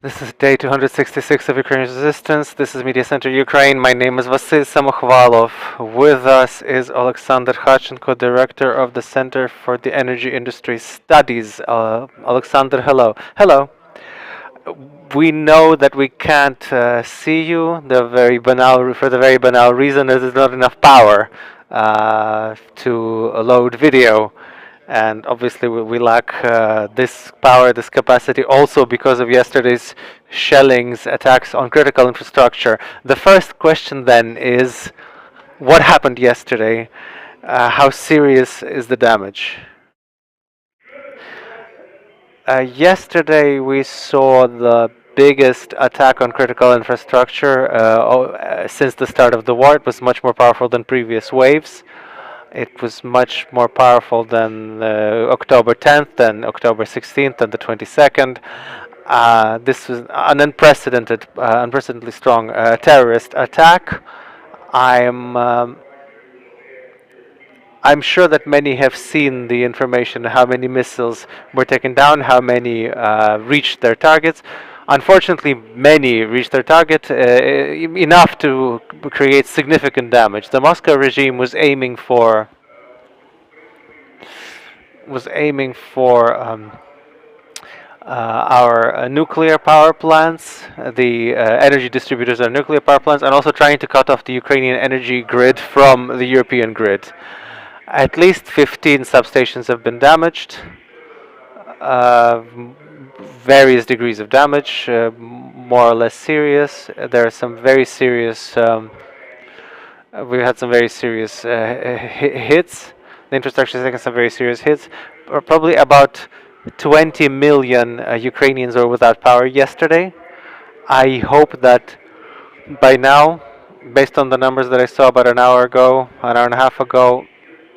This is day 266 of Ukraine's resistance. This is Mediacentru Ukraine. My name is Vasil Samokhvalov. With us is Oleksandr Kharchenko, director of the Center for the Energy Industry Studies. Oleksandr, hello. Hello. We know that we can't see you. For the very banal reason that there's not enough power to load video. And obviously we lack this power, this capacity, also because of yesterday's shellings, attacks on critical infrastructure. The first question then is, what happened yesterday? How serious is the damage? Yesterday we saw the biggest attack on critical infrastructure since the start of the war. It was much more powerful than previous waves. It was much more powerful than October 10th, than October 16th, and the 22nd. This was an unprecedentedly strong terrorist attack. I'm sure that many have seen the information, how many missiles were taken down, how many reached their targets. Unfortunately, many reached their target, enough to create significant damage. The Moscow regime was aiming for our nuclear power plants, the energy distributors are nuclear power plants, and also trying to cut off the Ukrainian energy grid from the European grid. At least 15 substations have been damaged. Various degrees of damage, more or less serious. There are some very serious. We've had some very serious hits. The infrastructure has taken some very serious hits. Probably about 20 million Ukrainians were without power yesterday. I hope that by now, based on the numbers that I saw about an hour and a half ago,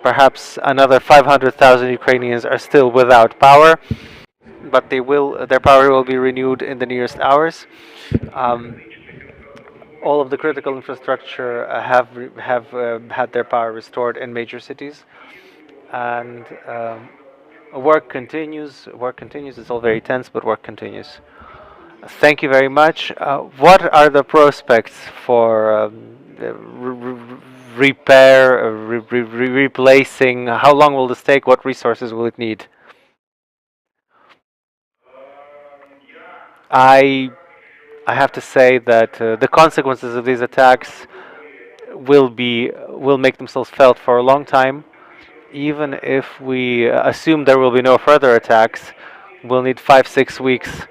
perhaps another 500,000 Ukrainians are still without power. But their power will be renewed in the nearest hours. All of the critical infrastructure have had their power restored in major cities, and work continues. Work continues. It's all very tense, but work continues. Thank you very much. What are the prospects for repair, replacing? How long will this take? What resources will it need? I have to say that the consequences of these attacks will make themselves felt for a long time. Even if we assume there will be no further attacks, we'll need 5-6 weeks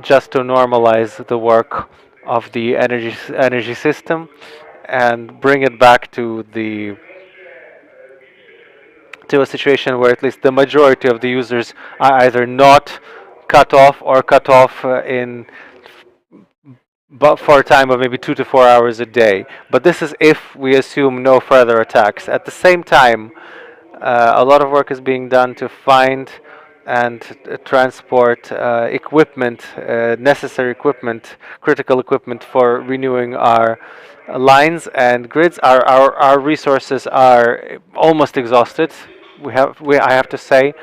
just to normalize the work of the energy system and bring it back to a situation where at least the majority of the users are either not cut off or cut off but for a time of maybe 2 to 4 hours a day. But this is if we assume no further attacks. At the same time, a lot of work is being done to find and transport equipment, necessary equipment, critical equipment for renewing our lines and grids. Our resources are almost exhausted. I have to say,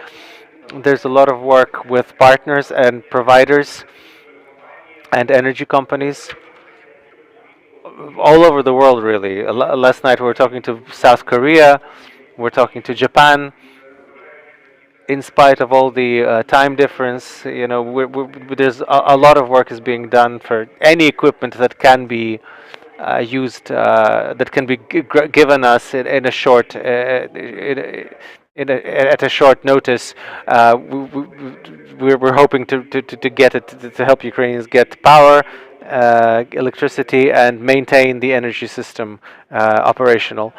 there's a lot of work with partners and providers and energy companies all over the world, really. Last night we were talking to South Korea, we're talking to Japan. In spite of all the time difference, there's a lot of work is being done for any equipment that can be used, that can be given us in a short at a short notice. We're hoping to get it to help Ukrainians get power, electricity, and maintain the energy system operational.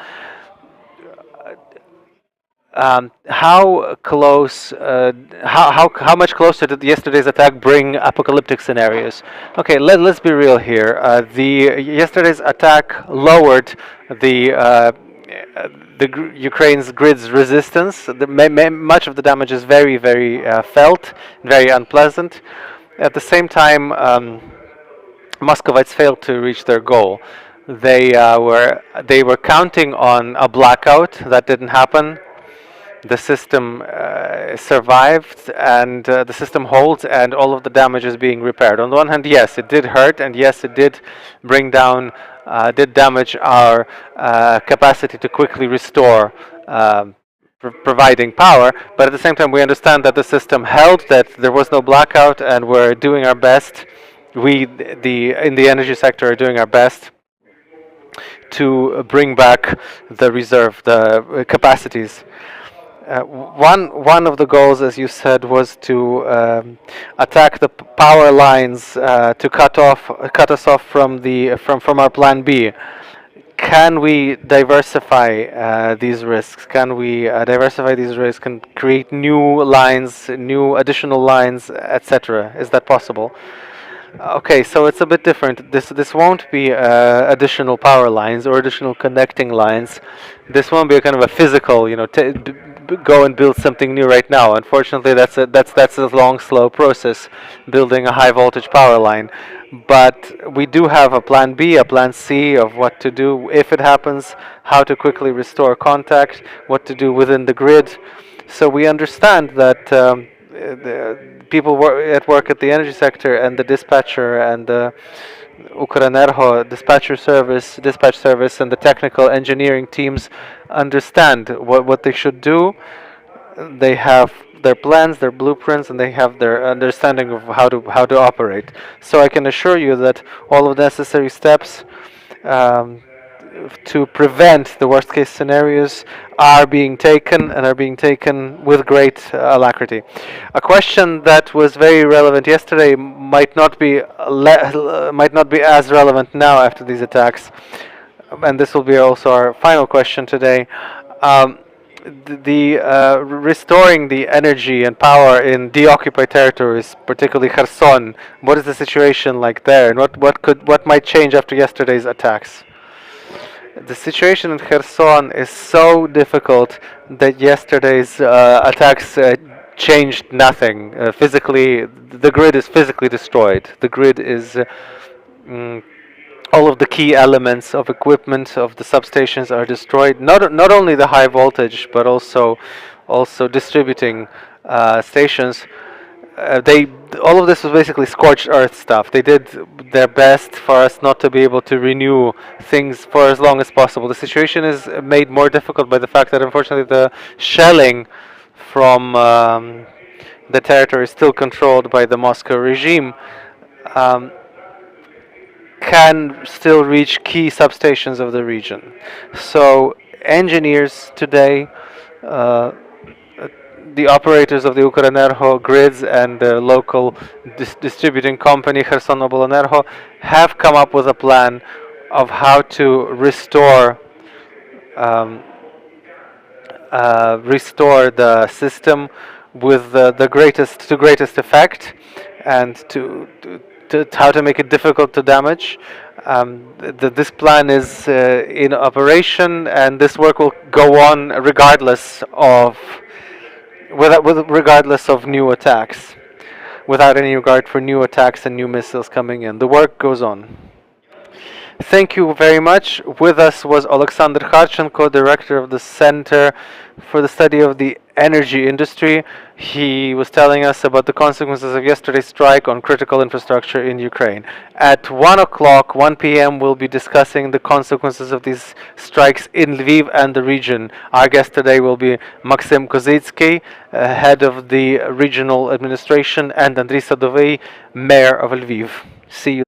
How much closer did yesterday's attack bring apocalyptic scenarios? Okay, let's be real here. Yesterday's attack lowered the Ukraine's grid's resistance. Much of the damage is very, very felt, very unpleasant. At the same time, Muscovites failed to reach their goal. They were counting on a blackout. That didn't happen. the system survived, and the system holds, and all of the damage is being repaired. On the one hand, yes, it did hurt, and yes, it did bring down, did damage our capacity to quickly restore providing power, but at the same time we understand that the system held, that there was no blackout, and we're doing our best. We, in the energy sector, are doing our best to bring back the reserve, the capacities. One of the goals, as you said, was to attack the power lines, to cut us off from our plan B. Can we diversify these risks? Can we diversify these risks and create new lines, new additional lines, etc.? Is that possible? Okay, so it's a bit different. This won't be additional power lines or additional connecting lines. This won't be a kind of a physical, go and build something new right now. Unfortunately, that's a long, slow process, building a high voltage power line. But we do have a plan B, a plan C of what to do if it happens, how to quickly restore contact, what to do within the grid. So we understand that the people at work at the energy sector and the dispatcher and the Ukrinform dispatch service and the technical engineering teams understand what they should do. They have their plans, their blueprints, and they have their understanding of how to operate. So I can assure you that all of the necessary steps to prevent the worst case scenarios are being taken, and are being taken with great alacrity. A question that was very relevant yesterday might not be as relevant now after these attacks, and this will be also our final question today. Restoring the energy and power in deoccupied territories, particularly Kherson. What is the situation like there, and what might change after yesterday's attacks? The situation in Kherson is so difficult that yesterday's attacks changed nothing. Physically, the grid is physically destroyed. The grid is all of the key elements of equipment of the substations are destroyed. Not only the high voltage, but also distributing stations. All of this was basically scorched earth stuff. They did their best for us not to be able to renew things for as long as possible. The situation is made more difficult by the fact that unfortunately the shelling from the territory is still controlled by the Moscow regime. Can still reach key substations of the region. So engineers today, the operators of the Ukrinform grids and the local distributing company Kherson Oblenergo have come up with a plan of how to restore the system with the greatest effect, and to how to make it difficult to damage. This plan is in operation, and this work will go on regardless of new attacks, without any regard for new attacks and new missiles coming in. The work goes on. Thank you very much. With us was Oleksandr Kharchenko, director of the Center for the Study of the Energy Industry. He was telling us about the consequences of yesterday's strike on critical infrastructure in Ukraine. At 1 p.m., we'll be discussing the consequences of these strikes in Lviv and the region. Our guest today will be Maxim Kozitsky, head of the regional administration, and Andriy Sadovey, mayor of Lviv. See you.